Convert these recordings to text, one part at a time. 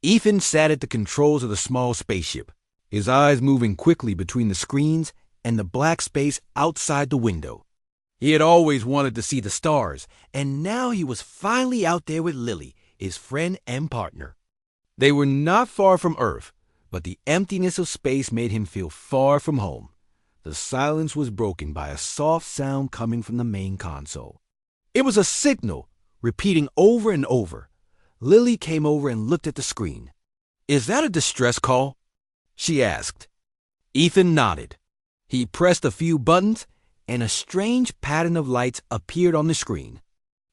Ethan sat at the controls of the small spaceship, his eyes moving quickly between the screens and the black space outside the window. He had always wanted to see the stars, and now he was finally out there with Lily, his friend and partner. They were not far from Earth, but the emptiness of space made him feel far from home. The silence was broken by a soft sound coming from the main console. It was a signal, repeating over and over. Lily came over and looked at the screen. "Is that a distress call?" she asked. Ethan nodded. He pressed a few buttons, and a strange pattern of lights appeared on the screen.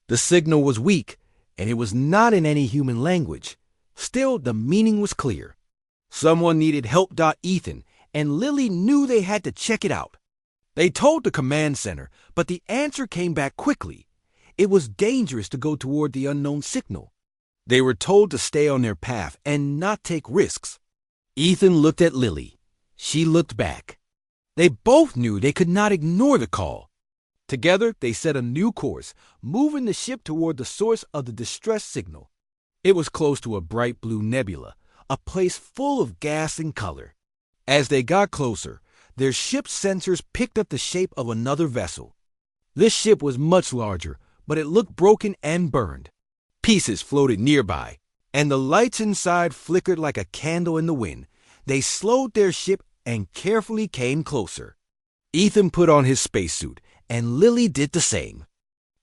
The signal was weak, and it was not in any human language. Still, the meaning was clear. Someone needed help. Ethan and Lily knew they had to check it out. They told the command center, but the answer came back quickly. It was dangerous to go toward the unknown signal. They were told to stay on their path and not take risks. Ethan looked at Lily. She looked back. They both knew they could not ignore the call. Together, they set a new course, moving the ship toward the source of the distress signal. It was close to a bright blue nebula, a place full of gas and color. As they got closer, their ship's sensors picked up the shape of another vessel. This ship was much larger, but it looked broken and burned. Pieces floated nearby, and the lights inside flickered like a candle in the wind. They slowed their ship and carefully came closer. Ethan put on his spacesuit, and Lily did the same.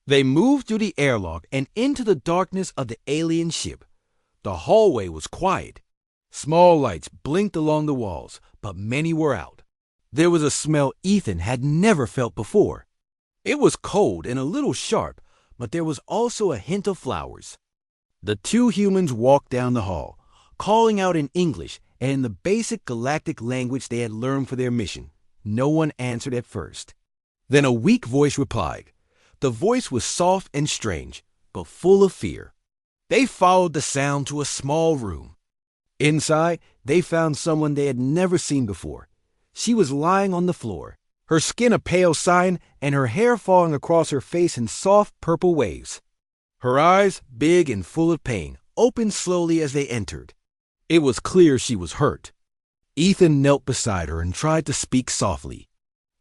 They moved through the airlock and into the darkness of the alien ship. The hallway was quiet. Small lights blinked along the walls, but many were out. There was a smell Ethan had never felt before. It was cold and a little sharp, but there was also a hint of flowers. The two humans walked down the hall, calling out in English and in the basic galactic language they had learned for their mission. No one answered at first. Then a weak voice replied. The voice was soft and strange, but full of fear. They followed the sound to a small room. Inside, they found someone they had never seen before. She was lying on the floor, her skin a pale cyan and her hair falling across her face in soft purple waves. Her eyes, big and full of pain, opened slowly as they entered. It was clear she was hurt. Ethan knelt beside her and tried to speak softly.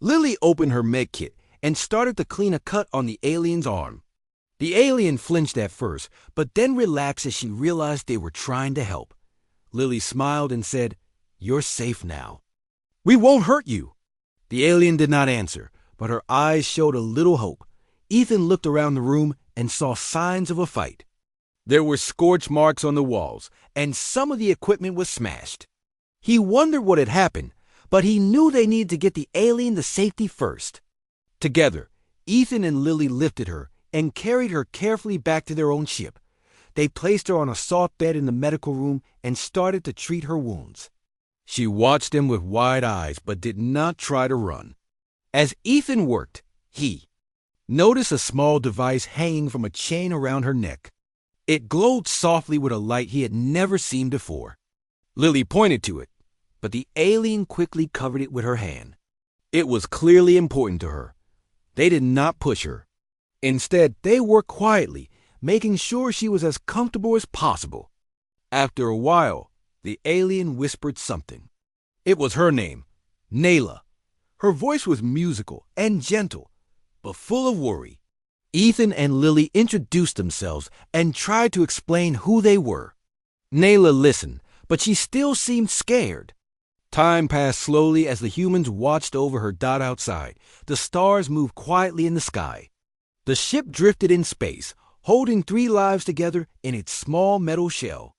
Lily opened her med kit and started to clean a cut on the alien's arm. The alien flinched at first, but then relaxed as she realized they were trying to help. Lily smiled and said, "You're safe now. We won't hurt you." The alien did not answer, but her eyes showed a little hope. Ethan looked around the room and saw signs of a fight. There were scorch marks on the walls, and some of the equipment was smashed. He wondered what had happened, but he knew they needed to get the alien to safety first. Together, Ethan and Lily lifted her and carried her carefully back to their own ship. They placed her on a soft bed in the medical room and started to treat her wounds. She watched them with wide eyes but did not try to run. As Ethan worked, he noticed a small device hanging from a chain around her neck. It glowed softly with a light he had never seen before. Lily pointed to it, but the alien quickly covered it with her hand. It was clearly important to her. They did not push her. Instead, they worked quietly, making sure she was as comfortable as possible. After a while, the alien whispered something. It was her name, Nayla. Her voice was musical and gentle, but full of worry. Ethan and Lily introduced themselves and tried to explain who they were. Nayla listened, but she still seemed scared. Time passed slowly as the humans watched over her. Outside, the stars moved quietly in the sky. The ship drifted in space, holding 3 lives together in its small metal shell.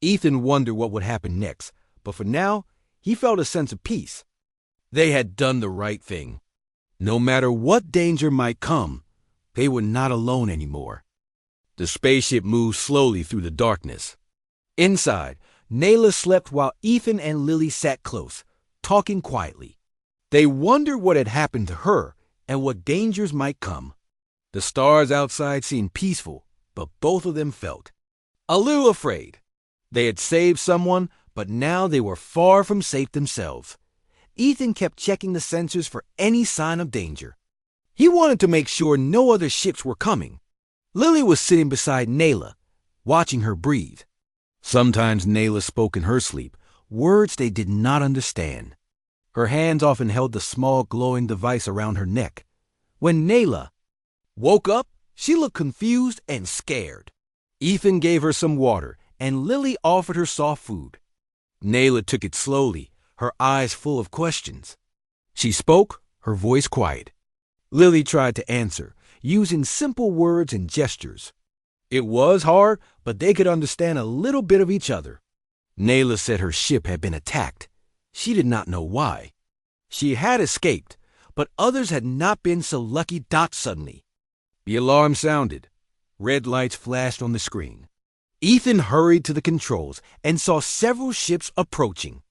Ethan wondered what would happen next, but for now, he felt a sense of peace. They had done the right thing. No matter what danger might come, they were not alone anymore. The spaceship moved slowly through the darkness. Inside, Nayla slept while Ethan and Lily sat close, talking quietly. They wondered what had happened to her and what dangers might come. The stars outside seemed peaceful, but both of them felt a little afraid. They had saved someone, but now they were far from safe themselves. Ethan kept checking the sensors for any sign of danger. He wanted to make sure no other ships were coming. Lily was sitting beside Nayla, watching her breathe. Sometimes Nayla spoke in her sleep, words they did not understand. Her hands often held the small glowing device around her neck. When Nayla woke up, she looked confused and scared. Ethan gave her some water, and Lily offered her soft food. Nayla took it slowly, her eyes full of questions. She spoke, her voice quiet. Lily tried to answer, using simple words and gestures. It was hard, but they could understand a little bit of each other. Nayla said her ship had been attacked. She did not know why. She had escaped, but others had not been so lucky. Suddenly, the alarm sounded. Red lights flashed on the screen. Ethan hurried to the controls and saw several ships approaching.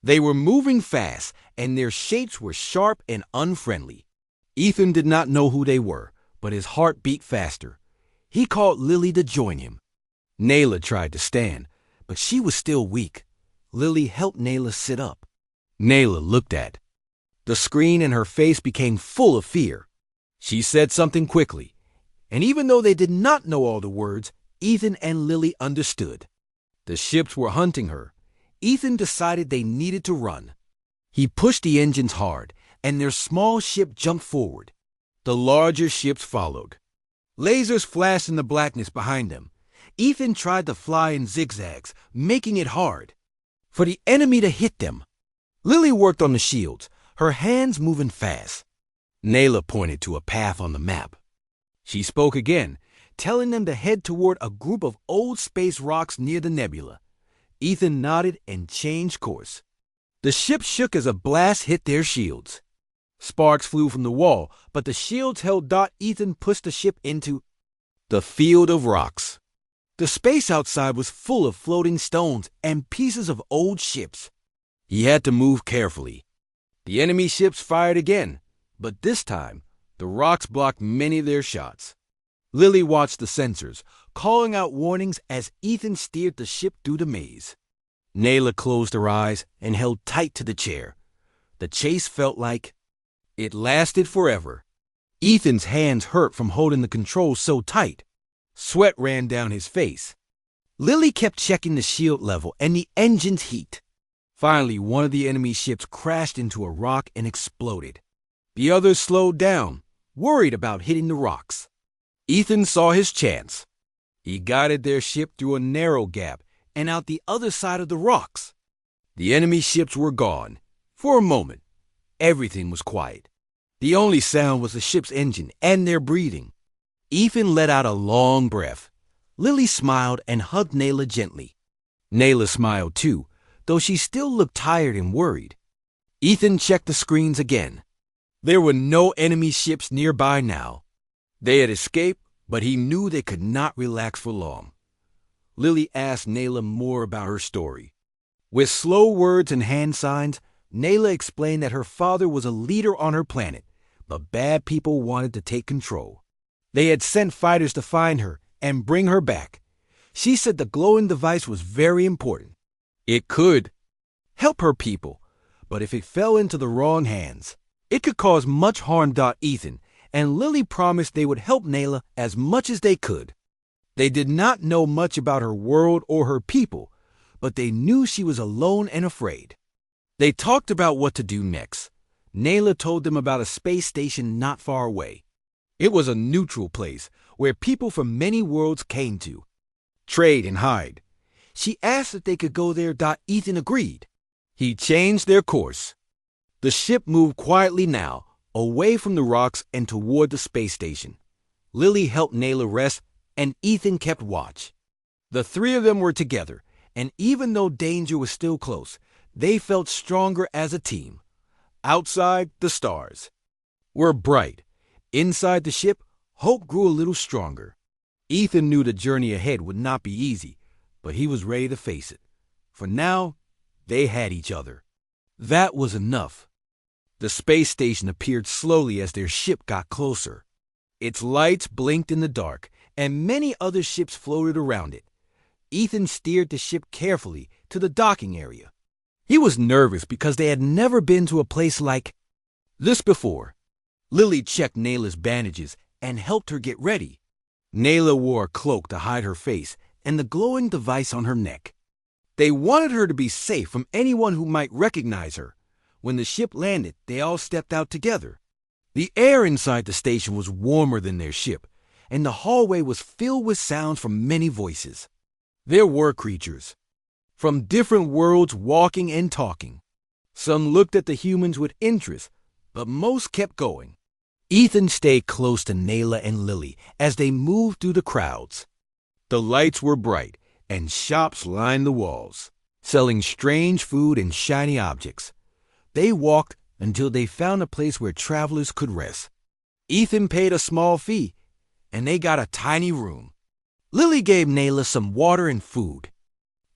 They were moving fast, and their shapes were sharp and unfriendly. Ethan did not know who they were, but his heart beat faster. He called Lily to join him. Nayla tried to stand, but she was still weak. Lily helped Nayla sit up. Nayla looked at the screen, and her face became full of fear. She said something quickly, and even though they did not know all the words, Ethan and Lily understood. The ships were hunting her. Ethan decided they needed to run. He pushed the engines hard, and their small ship jumped forward. The larger ships followed. Lasers flashed in the blackness behind them. Ethan tried to fly in zigzags, making it hard for the enemy to hit them. Lily worked on the shields, her hands moving fast. Nayla pointed to a path on the map. She spoke again, telling them to head toward a group of old space rocks near the nebula. Ethan nodded and changed course. The ship shook as a blast hit their shields. Sparks flew from the wall, but the shields held. Ethan pushed the ship into the field of rocks. The space outside was full of floating stones and pieces of old ships. He had to move carefully. The enemy ships fired again, but this time, the rocks blocked many of their shots. Lily watched the sensors, calling out warnings as Ethan steered the ship through the maze. Nayla closed her eyes and held tight to the chair. The chase felt like it lasted forever. Ethan's hands hurt from holding the controls so tight. Sweat ran down his face. Lily kept checking the shield level and the engine's heat. Finally, one of the enemy ships crashed into a rock and exploded. The others slowed down, worried about hitting the rocks. Ethan saw his chance. He guided their ship through a narrow gap and out the other side of the rocks. The enemy ships were gone. For a moment, everything was quiet. The only sound was the ship's engine and their breathing. Ethan let out a long breath. Lily smiled and hugged Nayla gently. Nayla smiled too, though she still looked tired and worried. Ethan checked the screens again. There were no enemy ships nearby now. They had escaped, but he knew they could not relax for long. Lily asked Nayla more about her story. With slow words and hand signs, Nayla explained that her father was a leader on her planet, but bad people wanted to take control. They had sent fighters to find her and bring her back. She said the glowing device was very important. It could help her people, but if it fell into the wrong hands, it could cause much harm. Ethan and Lily promised they would help Nayla as much as they could. They did not know much about her world or her people, but they knew she was alone and afraid. They talked about what to do next. Nayla told them about a space station not far away. It was a neutral place where people from many worlds came to trade and hide. She asked if they could go there. Ethan agreed. He changed their course. The ship moved quietly now, away from the rocks and toward the space station. Lily helped Nayla rest, and Ethan kept watch. The three of them were together, and even though danger was still close, they felt stronger as a team. Outside, the stars were bright. Inside the ship, hope grew a little stronger. Ethan knew the journey ahead would not be easy, but he was ready to face it. For now, they had each other. That was enough. The space station appeared slowly as their ship got closer. Its lights blinked in the dark, and many other ships floated around it. Ethan steered the ship carefully to the docking area. He was nervous because they had never been to a place like this before. Lily checked Nayla's bandages and helped her get ready. Nayla wore a cloak to hide her face and the glowing device on her neck. They wanted her to be safe from anyone who might recognize her. When the ship landed, they all stepped out together. The air inside the station was warmer than their ship, and the hallway was filled with sounds from many voices. There were creatures from different worlds walking and talking. Some looked at the humans with interest, but most kept going. Ethan stayed close to Nayla and Lily as they moved through the crowds. The lights were bright, and shops lined the walls, selling strange food and shiny objects. They walked until they found a place where travelers could rest. Ethan paid a small fee, and they got a tiny room. Lily gave Nayla some water and food,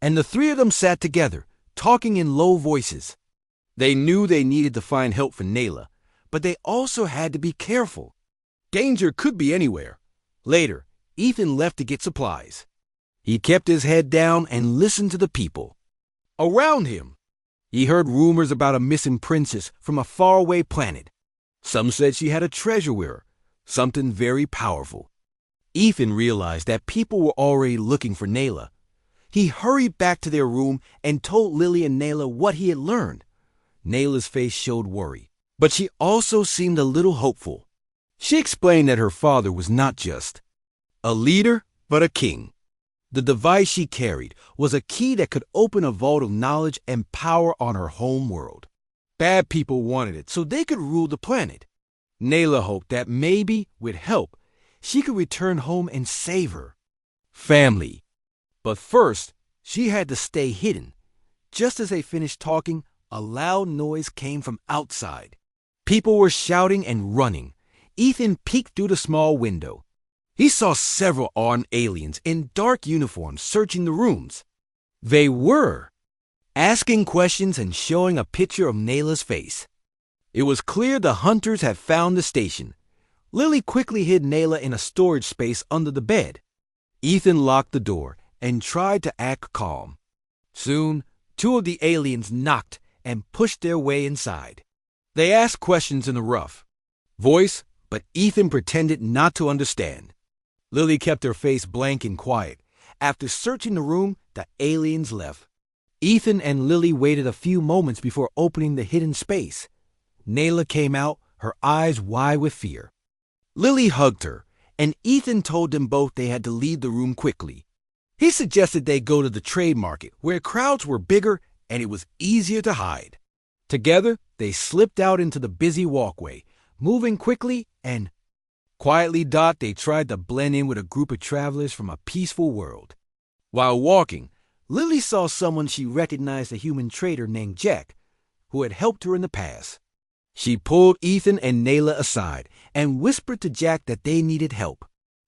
and the three of them sat together, talking in low voices. They knew they needed to find help for Nayla, but they also had to be careful. Danger could be anywhere. Later, Ethan left to get supplies. He kept his head down and listened to the people around him. He heard rumors about a missing princess from a faraway planet. Some said she had a treasure with her, something very powerful. Ethan realized that people were already looking for Nayla. He hurried back to their room and told Lily and Nayla what he had learned. Nayla's face showed worry, but she also seemed a little hopeful. She explained that her father was not just a leader, but a king. The device she carried was a key that could open a vault of knowledge and power on her home world. Bad people wanted it so they could rule the planet. Nayla hoped that maybe, with help, she could return home and save her family. But first, she had to stay hidden. Just as they finished talking, a loud noise came from outside. People were shouting and running. Ethan peeked through the small window. He saw several armed aliens in dark uniforms searching the rooms. They were asking questions and showing a picture of Nayla's face. It was clear the hunters had found the station. Lily quickly hid Nayla in a storage space under the bed. Ethan locked the door and tried to act calm. Soon, two of the aliens knocked and pushed their way inside. They asked questions in a rough voice, but Ethan pretended not to understand. Lily kept her face blank and quiet. After searching the room, the aliens left. Ethan and Lily waited a few moments before opening the hidden space. Nayla came out, her eyes wide with fear. Lily hugged her, and Ethan told them both they had to leave the room quickly. He suggested they go to the trade market, where crowds were bigger and it was easier to hide. Together, they slipped out into the busy walkway, moving quickly and quietly. They tried to blend in with a group of travelers from a peaceful world. While walking, Lily saw someone she recognized, a human trader named Jack, who had helped her in the past. She pulled Ethan and Nayla aside and whispered to Jack that they needed help.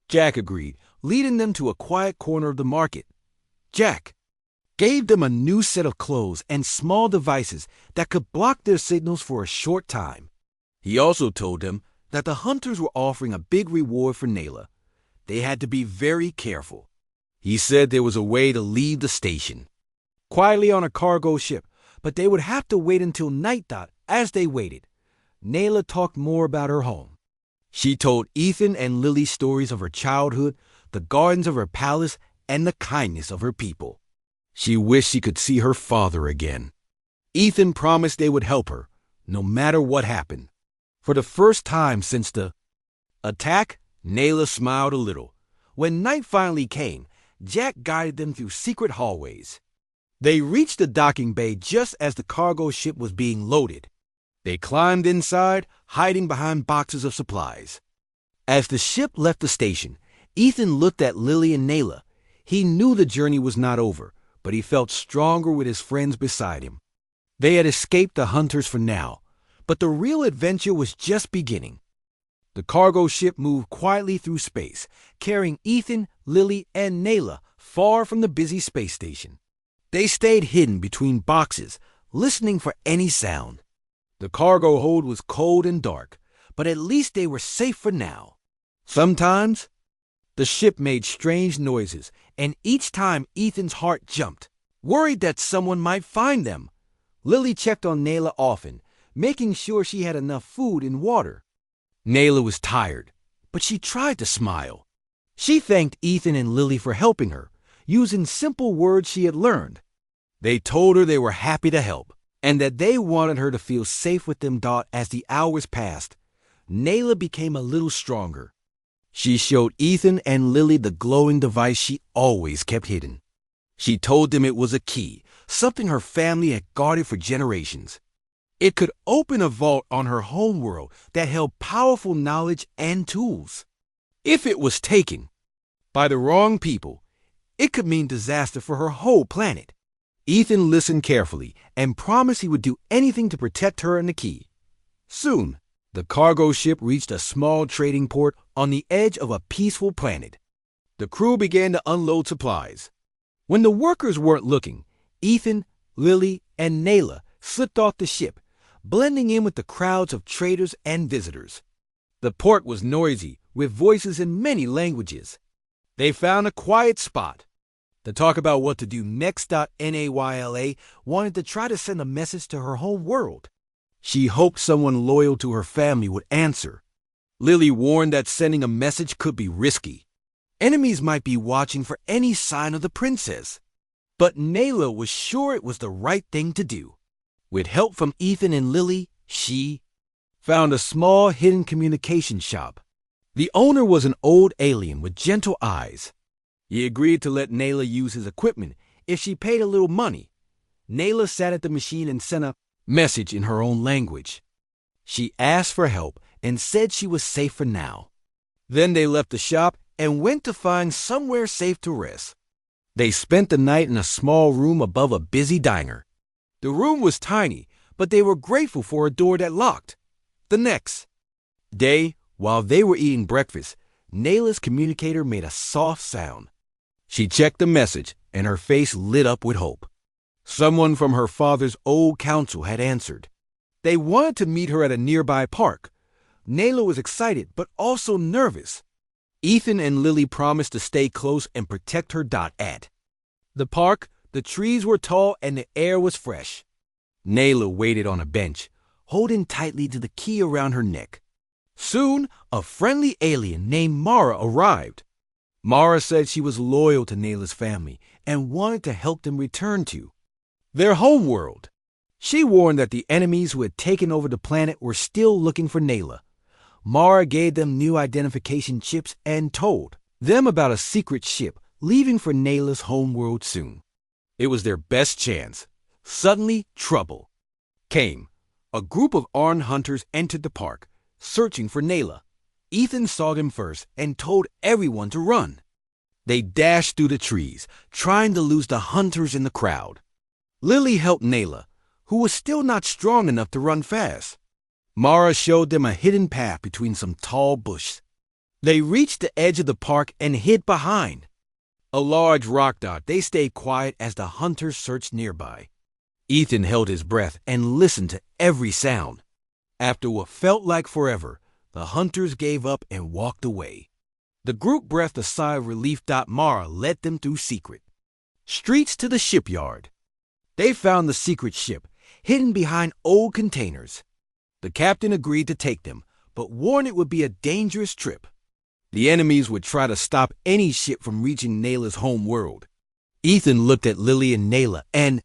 Jack agreed, leading them to a quiet corner of the market. Jack gave them a new set of clothes and small devices that could block their signals for a short time. He also told them that the hunters were offering a big reward for Nayla. They had to be very careful. He said there was a way to leave the station quietly on a cargo ship, but they would have to wait until night. As they waited, Nayla talked more about her home. She told Ethan and Lily stories of her childhood, the gardens of her palace, and the kindness of her people. She wished she could see her father again. Ethan promised they would help her, no matter what happened. For the first time since the attack, Nayla smiled a little. When night finally came, Jack guided them through secret hallways. They reached the docking bay just as the cargo ship was being loaded. They climbed inside, hiding behind boxes of supplies. As the ship left the station, Ethan looked at Lily and Nayla. He knew the journey was not over, but he felt stronger with his friends beside him. They had escaped the hunters for now, but the real adventure was just beginning. The cargo ship moved quietly through space, carrying Ethan, Lily, and Nayla far from the busy space station. They stayed hidden between boxes, listening for any sound. The cargo hold was cold and dark, but at least they were safe for now. Sometimes, the ship made strange noises, and each time Ethan's heart jumped, worried that someone might find them. Lily checked on Nayla often, making sure she had enough food and water. Nayla was tired, but she tried to smile. She thanked Ethan and Lily for helping her, using simple words she had learned. They told her they were happy to help, and that they wanted her to feel safe with them. As the hours passed, Nayla became a little stronger. She showed Ethan and Lily the glowing device she always kept hidden. She told them it was a key, something her family had guarded for generations. It could open a vault on her homeworld that held powerful knowledge and tools. If it was taken by the wrong people, it could mean disaster for her whole planet. Ethan listened carefully and promised he would do anything to protect her and the key. Soon, the cargo ship reached a small trading port on the edge of a peaceful planet. The crew began to unload supplies. When the workers weren't looking, Ethan, Lily, and Nayla slipped off the ship, blending in with the crowds of traders and visitors. The port was noisy, with voices in many languages. They found a quiet spot to talk about what to do next. Nayla wanted to try to send a message to her home world. She hoped someone loyal to her family would answer. Lily warned that sending a message could be risky. Enemies might be watching for any sign of the princess. But Nayla was sure it was the right thing to do. With help from Ethan and Lily, she found a small hidden communication shop. The owner was an old alien with gentle eyes. He agreed to let Nayla use his equipment if she paid a little money. Nayla sat at the machine and sent a message in her own language. She asked for help and said she was safe for now. Then they left the shop and went to find somewhere safe to rest. They spent the night in a small room above a busy diner. The room was tiny, but they were grateful for a door that locked. The next day, while they were eating breakfast, Nayla's communicator made a soft sound. She checked the message, and her face lit up with hope. Someone from her father's old council had answered. They wanted to meet her at a nearby park. Nayla was excited, but also nervous. Ethan and Lily promised to stay close and protect her. At the park, the trees were tall and the air was fresh. Nayla waited on a bench, holding tightly to the key around her neck. Soon, a friendly alien named Mara arrived. Mara said she was loyal to Nayla's family and wanted to help them return to their homeworld. She warned that the enemies who had taken over the planet were still looking for Nayla. Mara gave them new identification chips and told them about a secret ship leaving for Nayla's homeworld soon. It was their best chance. Suddenly, trouble came. A group of armed hunters entered the park, searching for Nayla. Ethan saw them first and told everyone to run. They dashed through the trees, trying to lose the hunters in the crowd. Lily helped Nayla, who was still not strong enough to run fast. Mara showed them a hidden path between some tall bushes. They reached the edge of the park and hid behind a large rock. They stayed quiet as the hunters searched nearby. Ethan held his breath and listened to every sound. After what felt like forever, the hunters gave up and walked away. The group breathed a sigh of relief. Mara led them through secret streets to the shipyard. They found the secret ship, hidden behind old containers. The captain agreed to take them, but warned it would be a dangerous trip. The enemies would try to stop any ship from reaching Nayla's home world. Ethan looked at Lily and Nayla and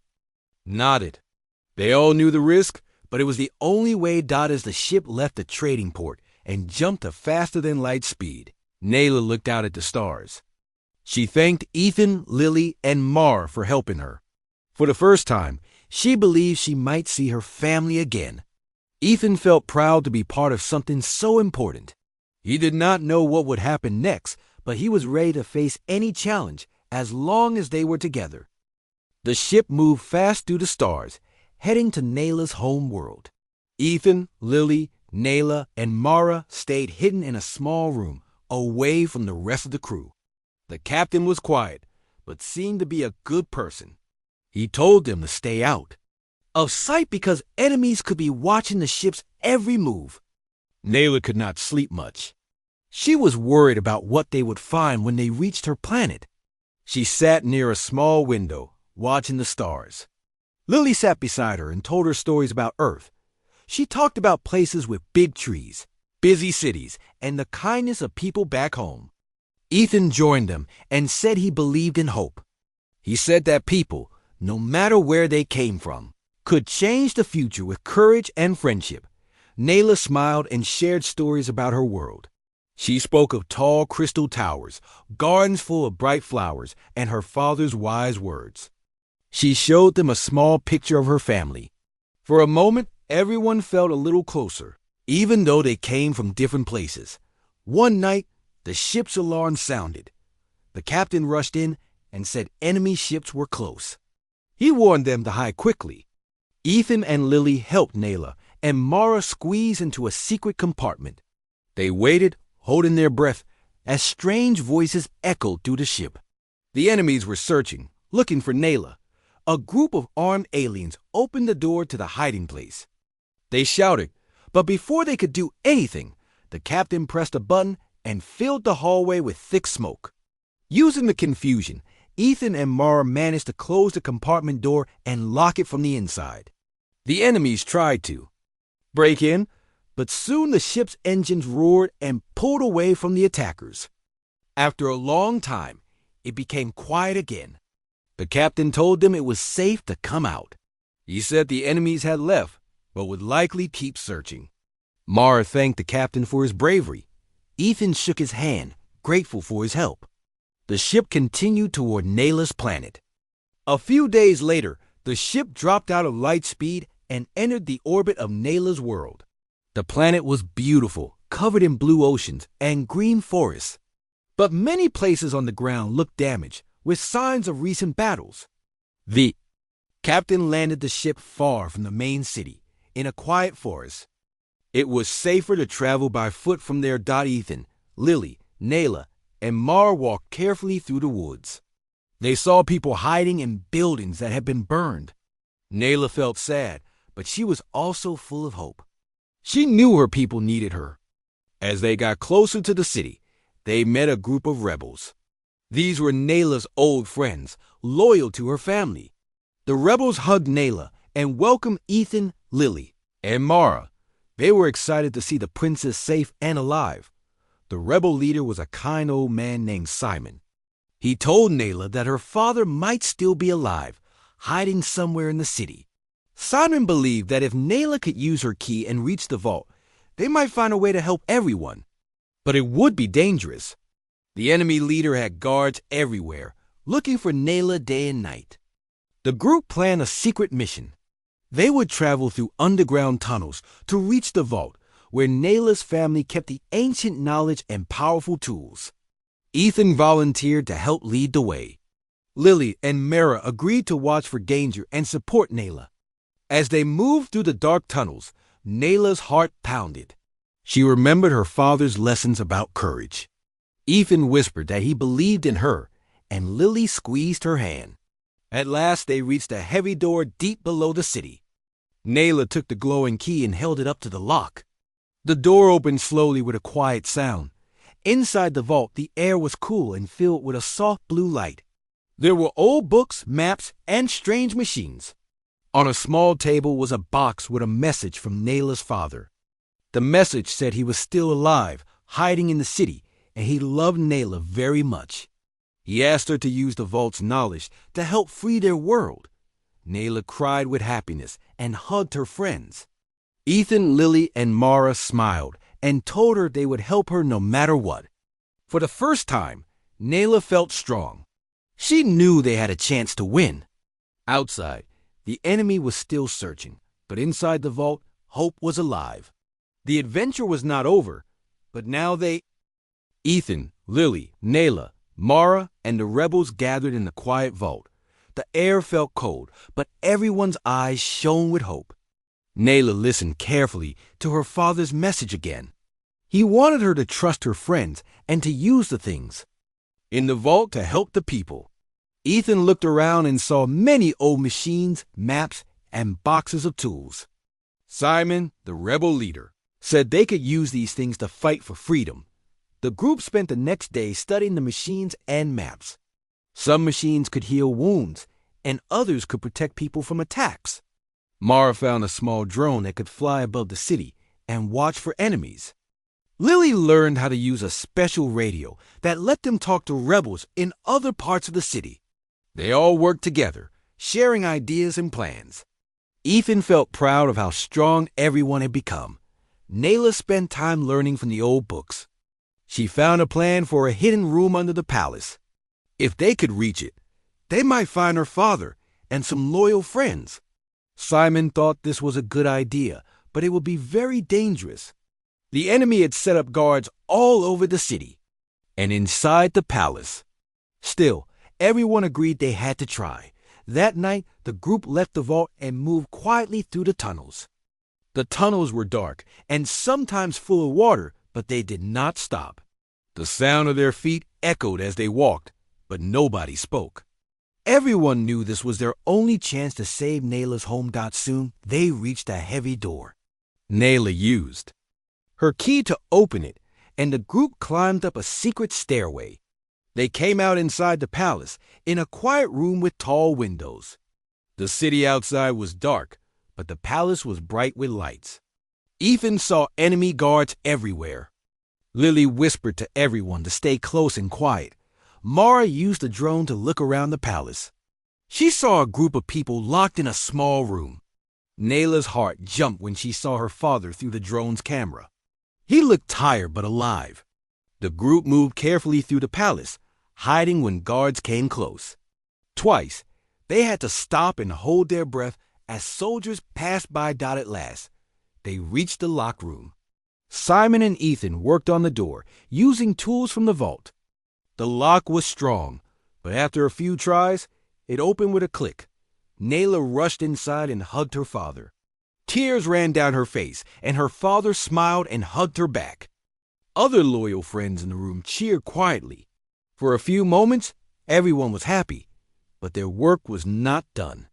nodded. They all knew the risk, but it was the only way. As the ship left the trading port and jumped to faster-than-light speed, Nayla looked out at the stars. She thanked Ethan, Lily, and Mara for helping her. For the first time, she believed she might see her family again. Ethan felt proud to be part of something so important. He did not know what would happen next, but he was ready to face any challenge as long as they were together. The ship moved fast through the stars, heading to Nayla's home world. Ethan, Lily, Nayla, and Mara stayed hidden in a small room, away from the rest of the crew. The captain was quiet, but seemed to be a good person. He told them to stay out of sight because enemies could be watching the ship's every move. Nayla could not sleep much. She was worried about what they would find when they reached her planet. She sat near a small window, watching the stars. Lily sat beside her and told her stories about Earth. She talked about places with big trees, busy cities, and the kindness of people back home. Ethan joined them and said he believed in hope. He said that people, no matter where they came from, could change the future with courage and friendship. Nayla smiled and shared stories about her world. She spoke of tall crystal towers, gardens full of bright flowers, and her father's wise words. She showed them a small picture of her family. For a moment, everyone felt a little closer, even though they came from different places. One night, the ship's alarm sounded. The captain rushed in and said enemy ships were close. He warned them to hide quickly. Ethan and Lily helped Nayla, and Mara squeezed into a secret compartment. They waited, holding their breath, as strange voices echoed through the ship. The enemies were searching, looking for Nayla. A group of armed aliens opened the door to the hiding place. They shouted, but before they could do anything, the captain pressed a button and filled the hallway with thick smoke. Using the confusion, Ethan and Mara managed to close the compartment door and lock it from the inside. The enemies tried to break in, but soon the ship's engines roared and pulled away from the attackers. After a long time, it became quiet again. The captain told them it was safe to come out. He said the enemies had left, but would likely keep searching. Mara thanked the captain for his bravery. Ethan shook his hand, grateful for his help. The ship continued toward Nayla's planet. A few days later, the ship dropped out of light speed and entered the orbit of Nayla's world. The planet was beautiful, covered in blue oceans and green forests. But many places on the ground looked damaged, with signs of recent battles. The captain landed the ship far from the main city, in a quiet forest. It was safer to travel by foot from there. Ethan, Lily, Nayla, and Mara walked carefully through the woods. They saw people hiding in buildings that had been burned. Nayla felt sad, but she was also full of hope. She knew her people needed her. As they got closer to the city, they met a group of rebels. These were Nayla's old friends, loyal to her family. The rebels hugged Nayla and welcomed Ethan, Lily, and Mara. They were excited to see the princess safe and alive. The rebel leader was a kind old man named Simon. He told Nayla that her father might still be alive, hiding somewhere in the city. Simon believed that if Nayla could use her key and reach the vault, they might find a way to help everyone. But it would be dangerous. The enemy leader had guards everywhere, looking for Nayla day and night. The group planned a secret mission. They would travel through underground tunnels to reach the vault, where Nayla's family kept the ancient knowledge and powerful tools. Ethan volunteered to help lead the way. Lily and Mara agreed to watch for danger and support Nayla. As they moved through the dark tunnels, Nayla's heart pounded. She remembered her father's lessons about courage. Ethan whispered that he believed in her, and Lily squeezed her hand. At last they reached a heavy door deep below the city. Nayla took the glowing key and held it up to the lock. The door opened slowly with a quiet sound. Inside the vault, the air was cool and filled with a soft blue light. There were old books, maps, and strange machines. On a small table was a box with a message from Nayla's father. The message said he was still alive, hiding in the city, and he loved Nayla very much. He asked her to use the vault's knowledge to help free their world. Nayla cried with happiness and hugged her friends. Ethan, Lily, and Mara smiled and told her they would help her no matter what. For the first time, Nayla felt strong. She knew they had a chance to win. Outside, the enemy was still searching, but inside the vault, hope was alive. The adventure was not over, but now Ethan, Lily, Nayla, Mara, and the rebels gathered in the quiet vault. The air felt cold, but everyone's eyes shone with hope. Nayla listened carefully to her father's message again. He wanted her to trust her friends and to use the things in the vault to help the people. Ethan looked around and saw many old machines, maps, and boxes of tools. Simon, the rebel leader, said they could use these things to fight for freedom. The group spent the next day studying the machines and maps. Some machines could heal wounds, and others could protect people from attacks. Mara found a small drone that could fly above the city and watch for enemies. Lily learned how to use a special radio that let them talk to rebels in other parts of the city. They all worked together, sharing ideas and plans. Ethan felt proud of how strong everyone had become. Nayla spent time learning from the old books. She found a plan for a hidden room under the palace. If they could reach it, they might find her father and some loyal friends. Simon thought this was a good idea, but it would be very dangerous. The enemy had set up guards all over the city and inside the palace. Still, everyone agreed they had to try. That night, the group left the vault and moved quietly through the tunnels. The tunnels were dark and sometimes full of water, but they did not stop. The sound of their feet echoed as they walked, but nobody spoke. Everyone knew this was their only chance to save Nayla's home. Soon, they reached a heavy door. Nayla used her key to open it, and the group climbed up a secret stairway. They came out inside the palace, in a quiet room with tall windows. The city outside was dark, but the palace was bright with lights. Ethan saw enemy guards everywhere. Lily whispered to everyone to stay close and quiet. Mara used the drone to look around the palace. She saw a group of people locked in a small room. Nayla's heart jumped when she saw her father through the drone's camera. He looked tired but alive. The group moved carefully through the palace, hiding when guards came close. Twice, they had to stop and hold their breath as soldiers passed by. At last, they reached the locked room. Simon and Ethan worked on the door, using tools from the vault. The lock was strong, but after a few tries, it opened with a click. Nayla rushed inside and hugged her father. Tears ran down her face, and her father smiled and hugged her back. Other loyal friends in the room cheered quietly. For a few moments, everyone was happy, but their work was not done.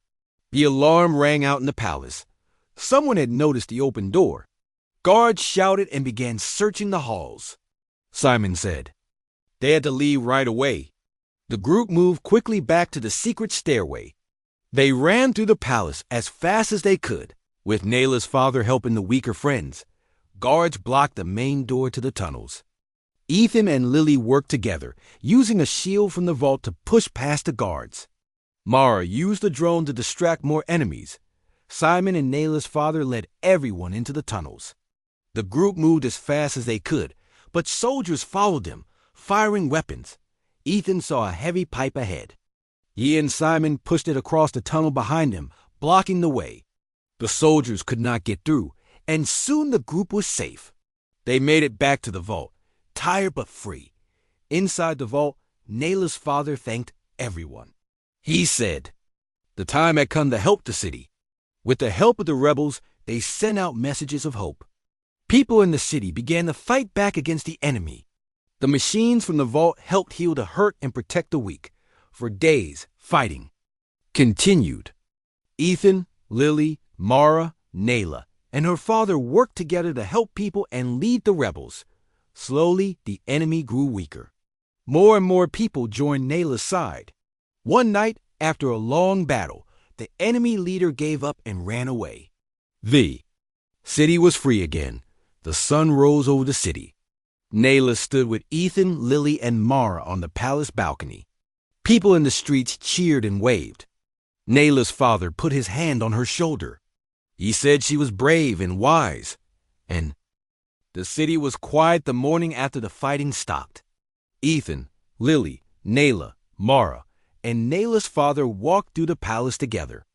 The alarm rang out in the palace. Someone had noticed the open door. Guards shouted and began searching the halls. Simon said they had to leave right away. The group moved quickly back to the secret stairway. They ran through the palace as fast as they could, with Nayla's father helping the weaker friends. Guards blocked the main door to the tunnels. Ethan and Lily worked together, using a shield from the vault to push past the guards. Mara used the drone to distract more enemies. Simon and Nayla's father led everyone into the tunnels. The group moved as fast as they could, but soldiers followed them, firing weapons. Ethan saw a heavy pipe ahead. He and Simon pushed it across the tunnel behind him, blocking the way. The soldiers could not get through, and soon the group was safe. They made it back to the vault, tired but free. Inside the vault, Nayla's father thanked everyone. He said the time had come to help the city. With the help of the rebels, they sent out messages of hope. People in the city began to fight back against the enemy. The machines from the vault helped heal the hurt and protect the weak. For days, fighting continued. Ethan, Lily, Mara, Nayla, and her father worked together to help people and lead the rebels. Slowly, the enemy grew weaker. More and more people joined Nayla's side. One night, after a long battle, the enemy leader gave up and ran away. The city was free again. The sun rose over the city. Nayla stood with Ethan, Lily, and Mara on the palace balcony. People in the streets cheered and waved. Nayla's father put his hand on her shoulder. He said she was brave and wise, and the city was quiet the morning after the fighting stopped. Ethan, Lily, Nayla, Mara, and Nayla's father walked through the palace together.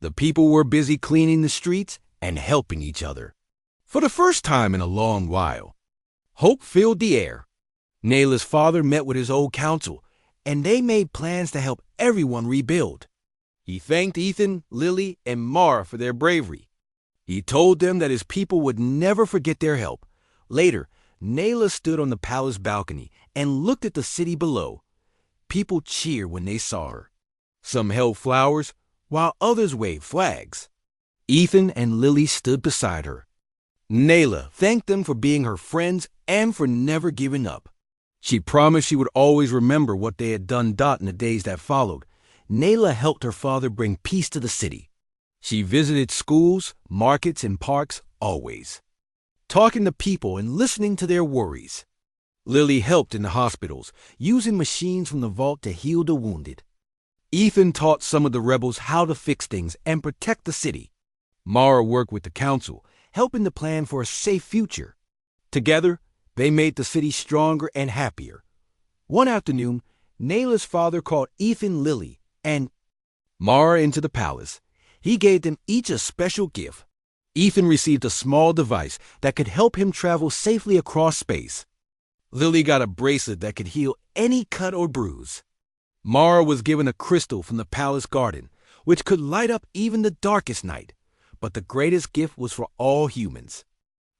The people were busy cleaning the streets and helping each other. For the first time in a long while, hope filled the air. Nayla's father met with his old council, and they made plans to help everyone rebuild. He thanked Ethan, Lily, and Mara for their bravery. He told them that his people would never forget their help. Later, Nayla stood on the palace balcony and looked at the city below. People cheered when they saw her. Some held flowers, while others waved flags. Ethan and Lily stood beside her. Nayla thanked them for being her friends and for never giving up. She promised she would always remember what they had done. In the days that followed, Nayla helped her father bring peace to the city. She visited schools, markets, and parks always, talking to people and listening to their worries. Lily helped in the hospitals, using machines from the vault to heal the wounded. Ethan taught some of the rebels how to fix things and protect the city. Mara worked with the council, helping to plan for a safe future. Together, they made the city stronger and happier. One afternoon, Nayla's father called Ethan, Lily, and Mara into the palace. He gave them each a special gift. Ethan received a small device that could help him travel safely across space. Lily got a bracelet that could heal any cut or bruise. Mara was given a crystal from the palace garden, which could light up even the darkest night. But the greatest gift was for all humans.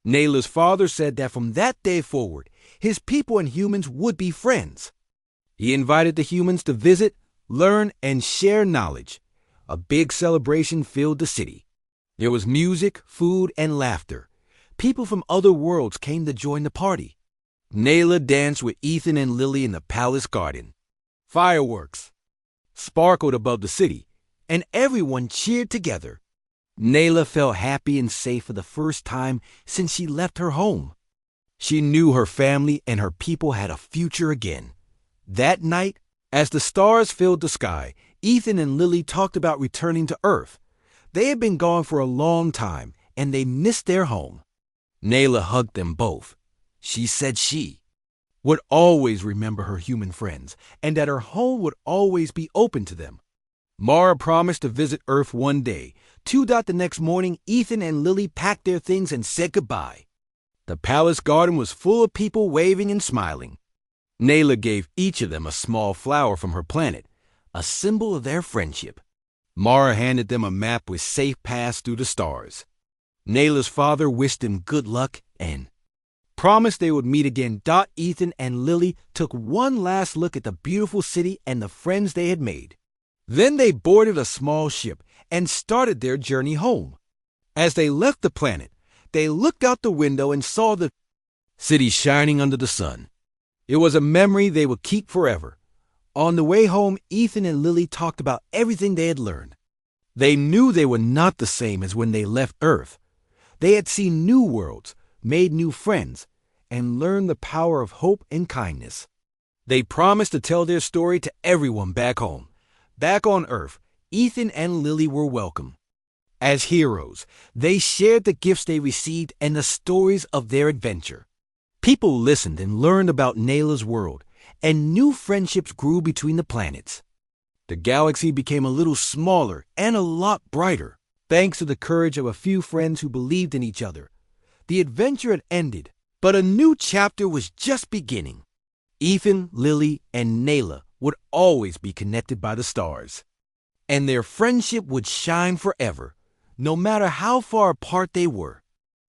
Nayla's father said that from that day forward, his people and humans would be friends. He invited the humans to visit, learn, and share knowledge. A big celebration filled the city. There was music, food, and laughter. People from other worlds came to join the party. Nayla danced with Ethan and Lily in the palace garden. Fireworks sparkled above the city, and everyone cheered together. Nayla felt happy and safe for the first time since she left her home. She knew her family and her people had a future again. That night, as the stars filled the sky, Ethan and Lily talked about returning to Earth. They had been gone for a long time, and they missed their home. Nayla hugged them both. She said she would always remember her human friends, and that her home would always be open to them. Mara promised to visit Earth one day. The next morning, Ethan and Lily packed their things and said goodbye. The palace garden was full of people waving and smiling. Nayla gave each of them a small flower from her planet, a symbol of their friendship. Mara handed them a map with safe paths through the stars. Nayla's father wished them good luck and promised they would meet again. Ethan and Lily took one last look at the beautiful city and the friends they had made. Then they boarded a small ship and started their journey home. As they left the planet, they looked out the window and saw the city shining under the sun. It was a memory they would keep forever. On the way home, Ethan and Lily talked about everything they had learned. They knew they were not the same as when they left Earth. They had seen new worlds, made new friends, and learned the power of hope and kindness. They promised to tell their story to everyone back home. Back on Earth, Ethan and Lily were welcome. As heroes, they shared the gifts they received and the stories of their adventure. People listened and learned about Nayla's world, and new friendships grew between the planets. The galaxy became a little smaller and a lot brighter, thanks to the courage of a few friends who believed in each other. The adventure had ended, but a new chapter was just beginning. Ethan, Lily, and Nayla would always be connected by the stars, and their friendship would shine forever, no matter how far apart they were.